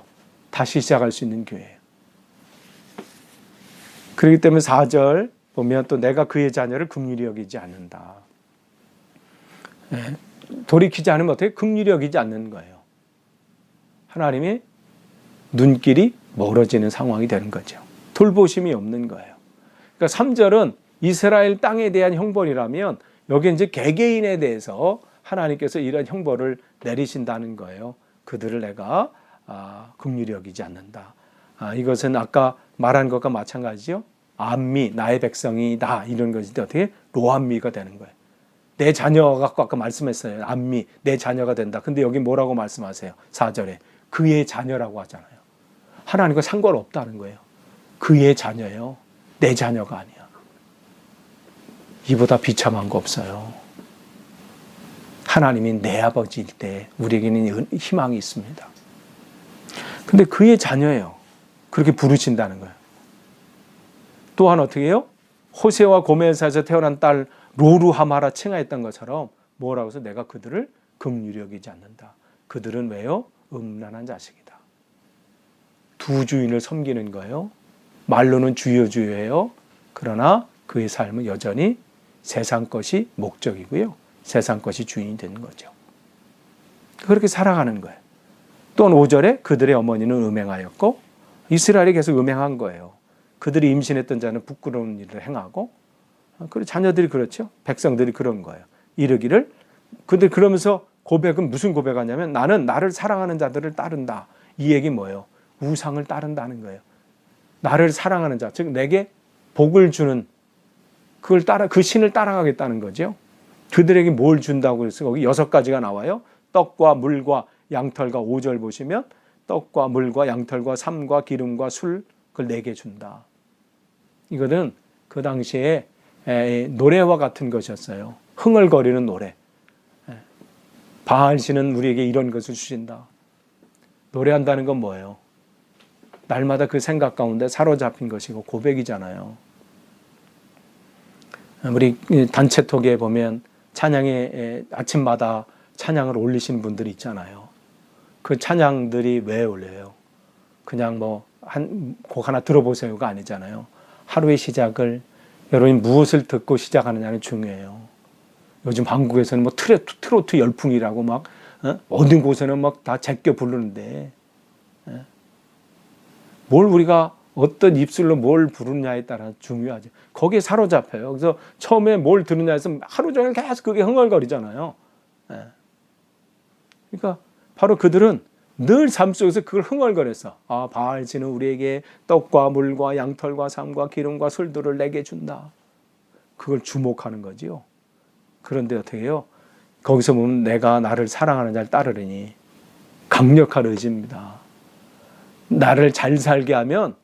Speaker 1: 다시 시작할 수 있는 기회예요. 그렇기 때문에 4절 보면 또 내가 그의 자녀를 긍휼히 여기지 않는다. 돌이키지 않으면 어떻게 긍휼히 여기지 않는 거예요. 하나님이 눈길이 멀어지는 상황이 되는 거죠. 돌보심이 없는 거예요. 그러니까 3절은 이스라엘 땅에 대한 형벌이라면 여기 이제 개개인에 대해서 하나님께서 이런 형벌을 내리신다는 거예요. 그들을 내가 긍휼히 여기지 않는다. 이것은 아까 말한 것과 마찬가지죠. 암미, 나의 백성이다. 이런 것인데 어떻게 로암미가 되는 거예요. 내 자녀가 아까 말씀했어요. 암미, 내 자녀가 된다. 근데 여기 뭐라고 말씀하세요? 4절에 그의 자녀라고 하잖아요. 하나님과 상관없다는 거예요. 그의 자녀예요. 내 자녀가 아니야. 이보다 비참한 거 없어요. 하나님이 내 아버지일 때 우리에게는 희망이 있습니다. 근데 그의 자녀예요. 그렇게 부르신다는 거예요. 또한 어떻게 해요? 호세와 고멜사에서 태어난 딸 로루하마라 칭하였던 것처럼 뭐라고 해서 내가 그들을 긍휼히 여기지 않는다. 그들은 왜요? 음란한 자식이다. 두 주인을 섬기는 거예요. 말로는 주여 주여해요. 그러나 그의 삶은 여전히 세상 것이 목적이고요. 세상 것이 주인이 되는 거죠. 그렇게 살아가는 거예요. 또한 5절에 그들의 어머니는 음행하였고 이스라엘이 계속 음행한 거예요. 그들이 임신했던 자는 부끄러운 일을 행하고 그리고 자녀들이 그렇죠. 백성들이 그런 거예요. 이르기를 그들 그러면서 고백은 무슨 고백하냐면 나는 나를 사랑하는 자들을 따른다. 이 얘기 뭐예요? 우상을 따른다는 거예요. 나를 사랑하는 자, 즉 내게 복을 주는 그걸 따라 그 신을 따라가겠다는 거죠. 그들에게 뭘 준다고 해서 거기 6가지가 나와요. 떡과 물과 양털과 5절 보시면 떡과 물과 양털과 삶과 기름과 술 그걸 내게 준다. 이거는 그 당시에 노래와 같은 것이었어요. 흥얼거리는 노래. 바알신은 우리에게 이런 것을 주신다. 노래한다는 건 뭐예요? 날마다 그 생각 가운데 사로잡힌 것이고 고백이잖아요. 우리 단체톡에 보면 찬양에 아침마다 찬양을 올리시는 분들이 있잖아요. 그 찬양들이 왜 올려요? 그냥 뭐 한 곡 하나 들어보세요가 아니잖아요. 하루의 시작을 여러분이 무엇을 듣고 시작하느냐는 중요해요. 요즘 한국에서는 뭐 트로트 열풍이라고 막 어느 곳에는 막 다 제껴 부르는데 뭘 우리가 어떤 입술로 뭘 부르느냐에 따라 중요하죠. 거기에 사로잡혀요. 그래서 처음에 뭘 들으냐 해서 하루 종일 계속 그게 흥얼거리잖아요. 예. 그러니까 바로 그들은 늘 삶 속에서 그걸 흥얼거렸어. 아, 바알신은 우리에게 떡과 물과 양털과 삶과 기름과 술들을 내게 준다. 그걸 주목하는 거지요. 그런데 어떻게 해요? 거기서 보면 내가 나를 사랑하는 자를 따르리니 강력한 의지입니다. 나를 잘 살게 하면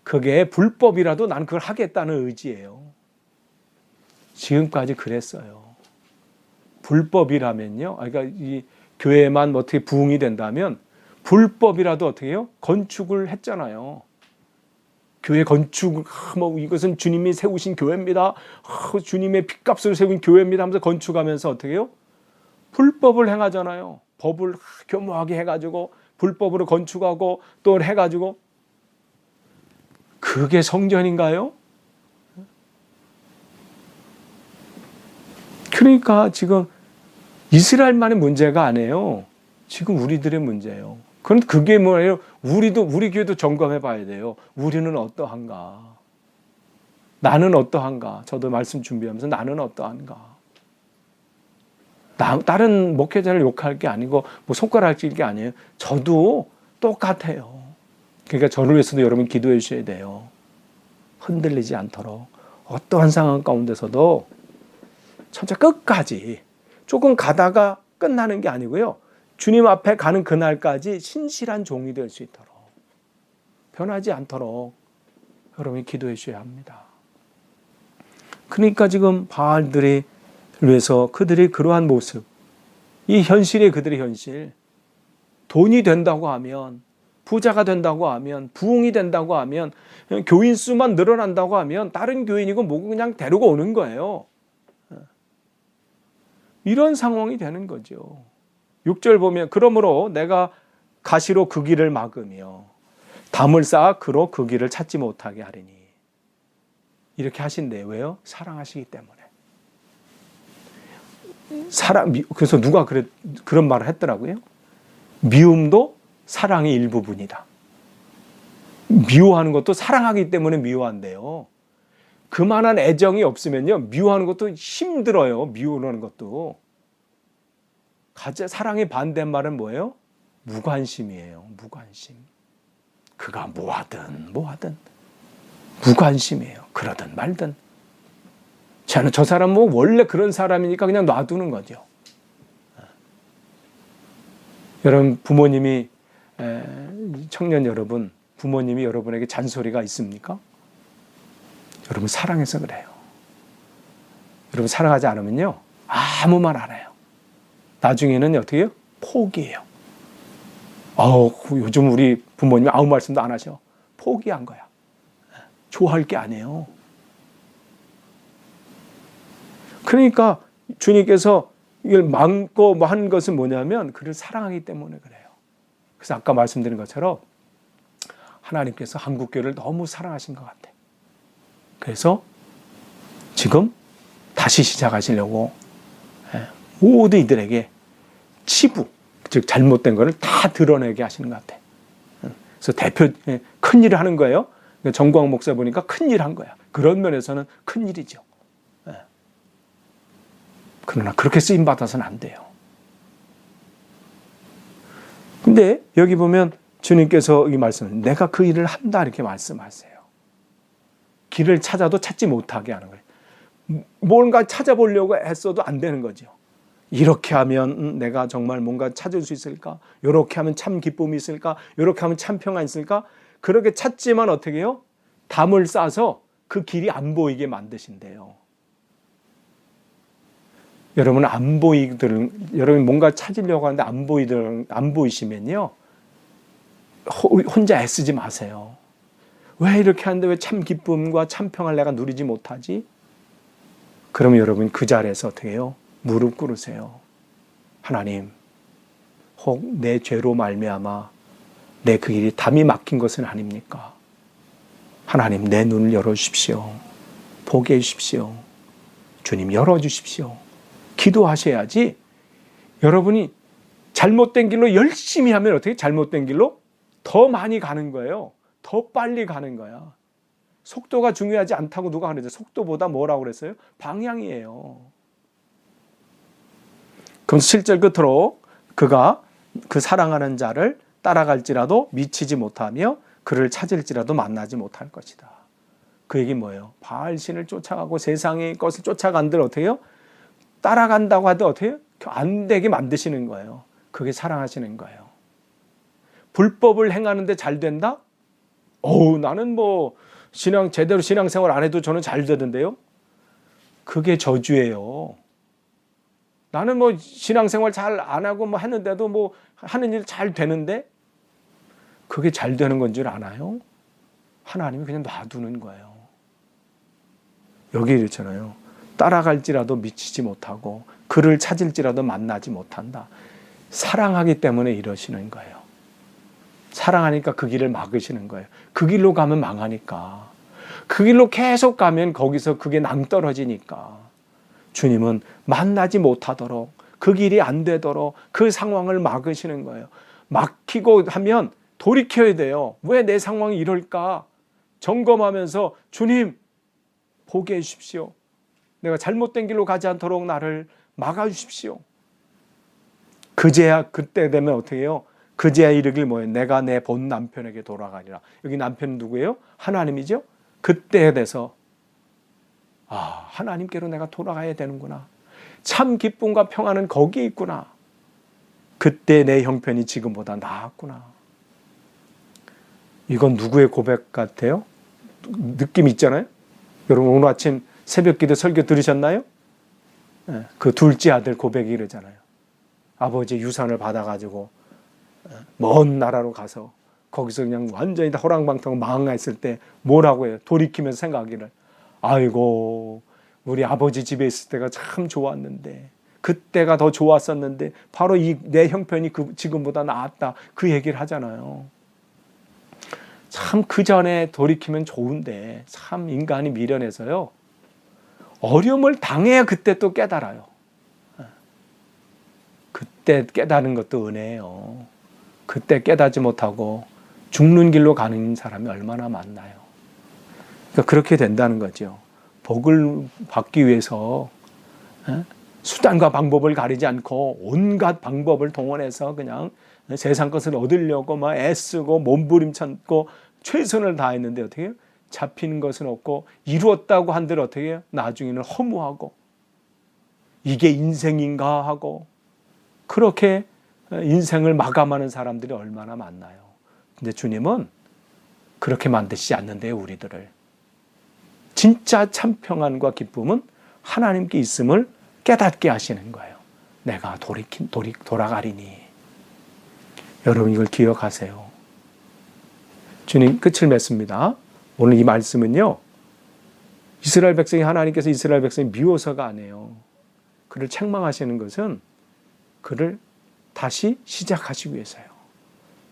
Speaker 1: 그게 불법이라도 난 그걸 하겠다는 의지예요. 지금까지 그랬어요. 불법이라면요. 그러니까 이 교회만 어떻게 부흥이 된다면 불법이라도 어떻게 해요? 건축을 했잖아요. 교회 건축, 뭐 이것은 주님이 세우신 교회입니다. 주님의 핏값으로 세운 교회입니다 하면서 건축하면서 어떻게 해요? 불법을 행하잖아요. 법을 교묘하게 해가지고 불법으로 건축하고 또 해가지고 그게 성전인가요? 그러니까 지금 이스라엘만의 문제가 아니에요. 지금 우리들의 문제예요. 그런데 그게 뭐예요? 우리 교회도 점검해 봐야 돼요. 우리는 어떠한가? 나는 어떠한가? 저도 말씀 준비하면서 나는 어떠한가? 다른 목회자를 욕할 게 아니고 뭐 손가락 찔 게 아니에요. 저도 똑같아요. 그러니까 저를 위해서도 여러분 기도해 주셔야 돼요. 흔들리지 않도록 어떠한 상황 가운데서도 진짜 끝까지 조금 가다가 끝나는 게 아니고요. 주님 앞에 가는 그날까지 신실한 종이 될 수 있도록 변하지 않도록 여러분이 기도해 주셔야 합니다. 그러니까 지금 바알들이 위해서 그들이 그러한 모습, 이 현실이 그들의 현실, 돈이 된다고 하면, 부자가 된다고 하면, 부흥이 된다고 하면, 교인 수만 늘어난다고 하면 다른 교인이고 뭐고 그냥 데리고 오는 거예요. 이런 상황이 되는 거죠. 6절 보면 그러므로 내가 가시로 그 길을 막으며 담을 쌓아 그로 그 길을 찾지 못하게 하리니. 이렇게 하신대요. 왜요? 사랑하시기 때문에. 그래서 누가 그런 말을 했더라고요. 미움도 사랑의 일부분이다. 미워하는 것도 사랑하기 때문에 미워한대요. 그만한 애정이 없으면요, 미워하는 것도 힘들어요. 미워하는 것도. 사랑의 반대말은 뭐예요? 무관심이에요. 무관심. 그가 뭐하든 무관심이에요. 그러든 말든. 저는 저 사람은 뭐 원래 그런 사람이니까 그냥 놔두는 거죠. 여러분 부모님이 청년 여러분 부모님이 여러분에게 잔소리가 있습니까? 여러분 사랑해서 그래요. 여러분 사랑하지 않으면요 아무 말 안 해요. 나중에는 어떻게 해요? 포기해요. 요즘 우리 부모님이 아무 말씀도 안 하셔. 포기한 거야. 좋아할 게 아니에요. 그러니까 주님께서 이걸 막고 한 것은 뭐냐면 그를 사랑하기 때문에 그래요. 그래서 아까 말씀드린 것처럼 하나님께서 한국교회를 너무 사랑하신 것 같아요. 그래서 지금 다시 시작하시려고 모두 이들에게 치부, 즉 잘못된 것을 다 드러내게 하시는 것 같아요. 그래서 큰 일을 하는 거예요. 정광 목사 보니까 큰 일 한 거야. 그런 면에서는 큰 일이죠. 그러나 그렇게 쓰임 받아서는 안 돼요. 근데 여기 보면 주님께서 이 말씀을 내가 그 일을 한다 이렇게 말씀하세요. 길을 찾아도 찾지 못하게 하는 거예요. 뭔가 찾아보려고 애써도 안 되는 거죠. 이렇게 하면 내가 정말 뭔가 찾을 수 있을까? 이렇게 하면 참 기쁨이 있을까? 이렇게 하면 참 평안이 있을까? 그렇게 찾지만 어떻게 해요? 담을 싸서 그 길이 안 보이게 만드신대요. 여러분 여러분 뭔가 찾으려고 하는데 안 보이시면요. 혼자 애쓰지 마세요. 왜 이렇게 하는데 왜 참 기쁨과 참 평안을 내가 누리지 못하지? 그러면 여러분 그 자리에서 어떻게 해요? 무릎 꿇으세요. 하나님, 혹 내 죄로 말미암아 내 그 길이 담이 막힌 것은 아닙니까? 하나님 내 눈을 열어주십시오. 보게 해주십시오. 주님 열어주십시오. 기도하셔야지. 여러분이 잘못된 길로 열심히 하면 어떻게 잘못된 길로 더 많이 가는 거예요. 더 빨리 가는 거야. 속도가 중요하지 않다고 누가 그러죠. 속도보다 뭐라고 그랬어요? 방향이에요. 그럼 7절 끝으로 그가 그 사랑하는 자를 따라갈지라도 미치지 못하며 그를 찾을지라도 만나지 못할 것이다. 그 얘기 뭐예요? 바알신을 쫓아가고 세상의 것을 쫓아간들 어떻게 해요? 따라간다고 하도 어떻게 해요? 안 되게 만드시는 거예요. 그게 사랑하시는 거예요. 불법을 행하는데 잘 된다? 나는 뭐 제대로 신앙생활 안 해도 저는 잘 되던데요? 그게 저주예요. 나는 뭐 신앙생활 잘 안 하고 뭐 했는데도 뭐 하는 일 잘 되는데 그게 잘 되는 건 줄 아나요? 하나님이 그냥 놔두는 거예요. 여기 이렇잖아요. 따라갈지라도 미치지 못하고 그를 찾을지라도 만나지 못한다. 사랑하기 때문에 이러시는 거예요. 사랑하니까 그 길을 막으시는 거예요. 그 길로 가면 망하니까. 그 길로 계속 가면 거기서 그게 낭떨어지니까. 주님은 만나지 못하도록 그 길이 안 되도록 그 상황을 막으시는 거예요. 막히고 하면 돌이켜야 돼요. 왜 내 상황이 이럴까? 점검하면서 주님 보게 해주십시오. 내가 잘못된 길로 가지 않도록 나를 막아주십시오. 그제야 그때 되면 어떻게 해요? 그제야 이르길 뭐예요? 내가 내 본 남편에게 돌아가리라. 여기 남편은 누구예요? 하나님이죠. 그때에 대해서 하나님께로 내가 돌아가야 되는구나. 참 기쁨과 평안은 거기에 있구나. 그때 내 형편이 지금보다 나았구나. 이건 누구의 고백 같아요? 느낌 있잖아요. 여러분 오늘 아침 새벽기도 설교 들으셨나요? 그 둘째 아들 고백이 이러잖아요. 아버지 유산을 받아가지고 먼 나라로 가서 거기서 그냥 완전히 다 호랑방탕 망했을 때 뭐라고 해요? 돌이키면서 생각하기를 아이고 우리 아버지 집에 있을 때가 참 좋았는데 그때가 더 좋았었는데 바로 내 형편이 지금보다 나았다. 그 얘기를 하잖아요. 참 그 전에 돌이키면 좋은데 참 인간이 미련해서요. 어려움을 당해야 그때 또 깨달아요. 그때 깨달은 것도 은혜예요. 그때 깨닫지 못하고 죽는 길로 가는 사람이 얼마나 많나요? 그러니까 그렇게 된다는 거죠. 복을 받기 위해서 수단과 방법을 가리지 않고 온갖 방법을 동원해서 그냥 세상 것을 얻으려고 막 애쓰고 몸부림쳤고 최선을 다했는데 어떻게 해요? 잡히는 것은 없고 이루었다고 한들 어떻게 해요? 나중에는 허무하고 이게 인생인가 하고 그렇게 인생을 마감하는 사람들이 얼마나 많나요? 근데 주님은 그렇게 만드시지 않는데요, 우리들을. 진짜 참 평안과 기쁨은 하나님께 있음을 깨닫게 하시는 거예요. 내가 돌아가리니. 여러분 이걸 기억하세요. 주님 끝을 맺습니다. 오늘 이 말씀은요. 이스라엘 백성이 하나님께서 이스라엘 백성이 미워서가 아니에요. 그를 책망하시는 것은 그를 다시 시작하시기 위해서요.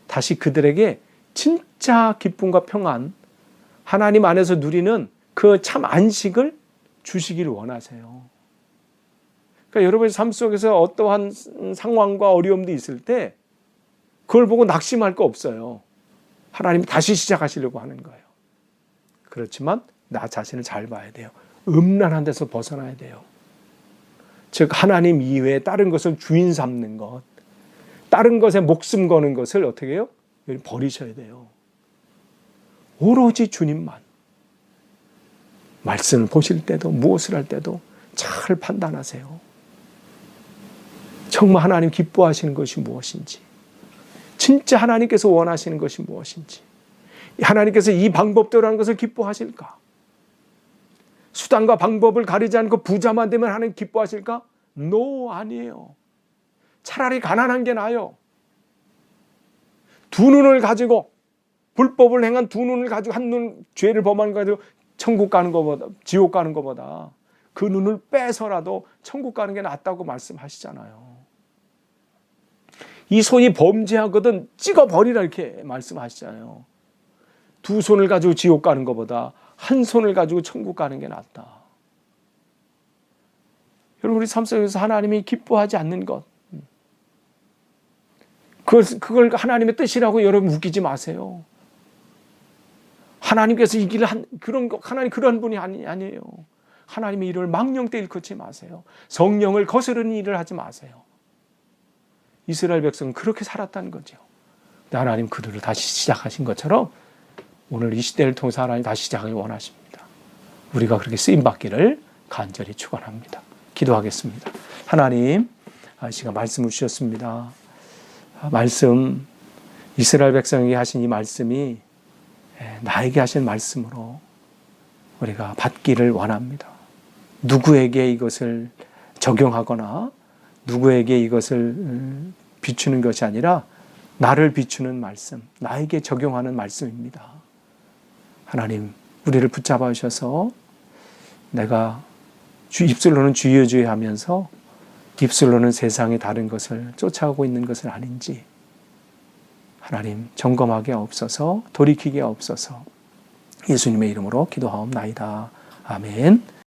Speaker 1: 다시 그들에게 진짜 기쁨과 평안, 하나님 안에서 누리는 그 참 안식을 주시기를 원하세요. 그러니까 여러분의 삶 속에서 어떠한 상황과 어려움도 있을 때 그걸 보고 낙심할 거 없어요. 하나님이 다시 시작하시려고 하는 거예요. 그렇지만 나 자신을 잘 봐야 돼요. 음란한 데서 벗어나야 돼요. 즉 하나님 이외에 다른 것을 주인 삼는 것, 다른 것에 목숨 거는 것을 어떻게 해요? 버리셔야 돼요. 오로지 주님만. 말씀을 보실 때도 무엇을 할 때도 잘 판단하세요. 정말 하나님 기뻐하시는 것이 무엇인지, 진짜 하나님께서 원하시는 것이 무엇인지, 하나님께서 이 방법대로 하는 것을 기뻐하실까? 수단과 방법을 가리지 않고 부자만 되면 하나님 기뻐하실까? No, 아니에요. 차라리 가난한 게 나아요. 두 눈을 가지고 불법을 행한 두 눈을 가지고 한 눈 죄를 범한 거 가지고 천국 가는 것보다 지옥 가는 것보다 그 눈을 빼서라도 천국 가는 게 낫다고 말씀하시잖아요. 이 손이 범죄하거든 찍어버리라 이렇게 말씀하시잖아요. 두 손을 가지고 지옥 가는 것보다 한 손을 가지고 천국 가는 게 낫다. 여러분 우리 삶 속에서 하나님이 기뻐하지 않는 것, 그걸 하나님의 뜻이라고 여러분 웃기지 마세요. 하나님께서 이 길을 하나님 그런 분이 아니에요. 하나님의 일을 망령되 일컫지 마세요. 성령을 거스르는 일을 하지 마세요. 이스라엘 백성은 그렇게 살았다는 거죠. 근데 하나님 그들을 다시 시작하신 것처럼 오늘 이 시대를 통해서 하나님 다시 시작하기 원하십니다. 우리가 그렇게 쓰임받기를 간절히 축원합니다. 기도하겠습니다. 하나님, 이 시간 말씀을 주셨습니다. 말씀, 이스라엘 백성에게 하신 이 말씀이 나에게 하신 말씀으로 우리가 받기를 원합니다. 누구에게 이것을 적용하거나 누구에게 이것을 비추는 것이 아니라 나를 비추는 말씀, 나에게 적용하는 말씀입니다. 하나님, 우리를 붙잡아 주셔서 내가 입술로는 주여 하면서 입술로는 세상의 다른 것을 쫓아오고 있는 것은 아닌지 하나님 점검하게 없어서 돌이키게 없어서 예수님의 이름으로 기도하옵나이다. 아멘.